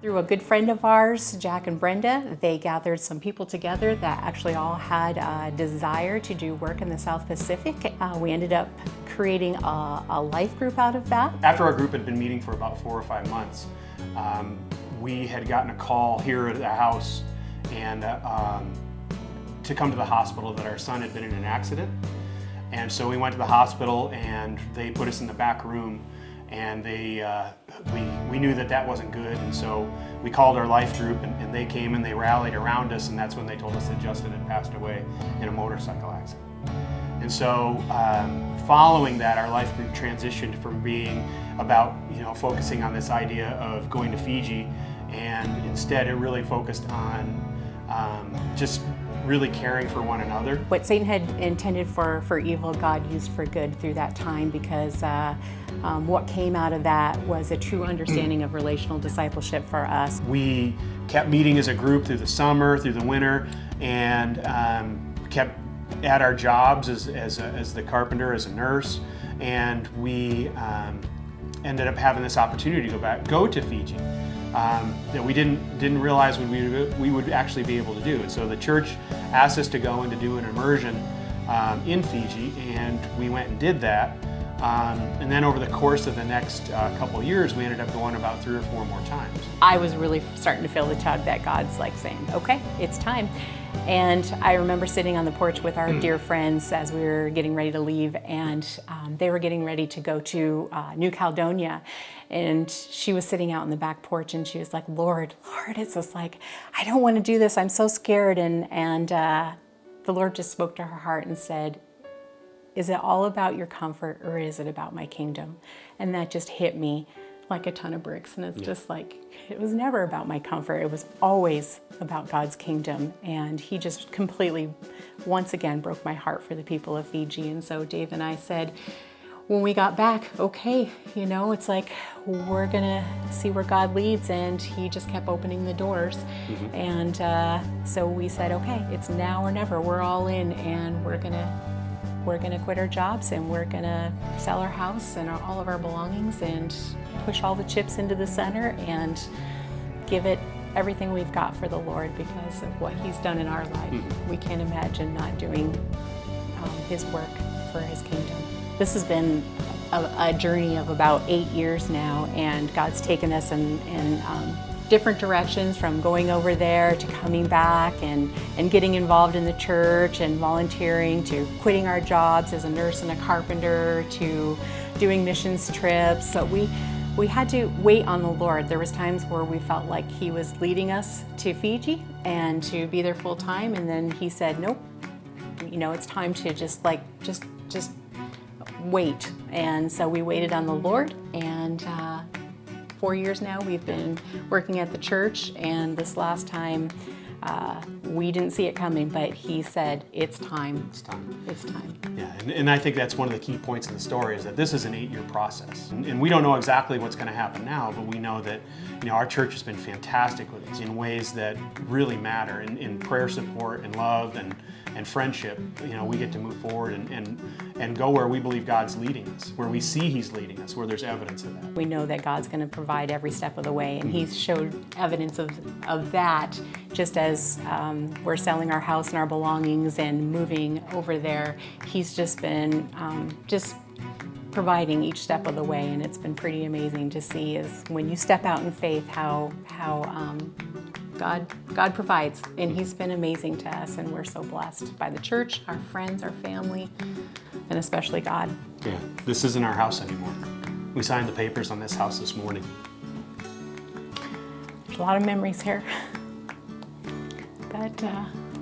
Through a good friend of ours, Jack and Brenda, they gathered some people together that actually all had a desire to do work in the South Pacific. We ended up creating a life group out of that. After our group had been meeting for about 4 or 5 months, we had gotten a call here at the house and to come to the hospital that our son had been in an accident. And so we went to the hospital and they put us in the back room, and we knew that wasn't good, and so we called our life group and they came and they rallied around us, and that's when they told us that Justin had passed away in a motorcycle accident. And so following that, our life group transitioned from being about focusing on this idea of going to Fiji, and instead it really focused on just really caring for one another. What Satan had intended for evil, God used for good through that time, because what came out of that was a true understanding of relational discipleship for us. We kept meeting as a group through the summer, through the winter, and kept at our jobs as the carpenter, as a nurse, and we ended up having this opportunity to go to Fiji. That we didn't realize we would actually be able to do. And so the church asked us to go and to do an immersion in Fiji, and we went and did that. And then over the course of the next couple of years, we ended up going about 3 or 4 more times. I was really starting to feel the tug that God's like saying, okay, it's time. And I remember sitting on the porch with our dear friends as we were getting ready to leave, and they were getting ready to go to New Caledonia. And she was sitting out on the back porch, and she was like, Lord, it's just like, I don't want to do this. I'm so scared. And the Lord just spoke to her heart and said, is it all about your comfort, or is it about my kingdom? And that just hit me like a ton of bricks. And it's just like, it was never about my comfort. It was always about God's kingdom. And he just completely, once again, broke my heart for the people of Fiji. And so Dave and I said, when we got back, okay, it's like, we're gonna see where God leads. And he just kept opening the doors. And so we said, okay, it's now or never. We're all in, and we're gonna quit our jobs, and we're gonna sell our house and all of our belongings and push all the chips into the center and give it everything we've got for the Lord, because of what he's done in our life. We can't imagine not doing his work for his kingdom. This has been a journey of about 8 years now, and God's taken us in different directions, from going over there to coming back and getting involved in the church and volunteering, to quitting our jobs as a nurse and a carpenter, to doing missions trips. But we had to wait on the Lord. There was times where we felt like he was leading us to Fiji and to be there full time, and then he said, nope, it's time to just wait. And so we waited on the Lord, and 4 years now we've been working at the church, and this last time we didn't see it coming, but he said, it's time. It's time. It's time. Yeah, and I think that's one of the key points in the story, is that this is an 8-year process. And we don't know exactly what's going to happen now, but we know that our church has been fantastic with us in ways that really matter, in prayer support and love and friendship. We get to move forward and go where we believe God's leading us, where we see he's leading us, where there's evidence of that. We know that God's going to provide every step of the way, and he's showed evidence of that just as we're selling our house and our belongings and moving over there. He's just been just providing each step of the way, and it's been pretty amazing to see is when you step out in faith how God provides, and he's been amazing to us, and we're so blessed by the church, our friends, our family, and especially God. Yeah, this isn't our house anymore. We signed the papers on this house this morning. There's a lot of memories here, but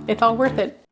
it's all worth it.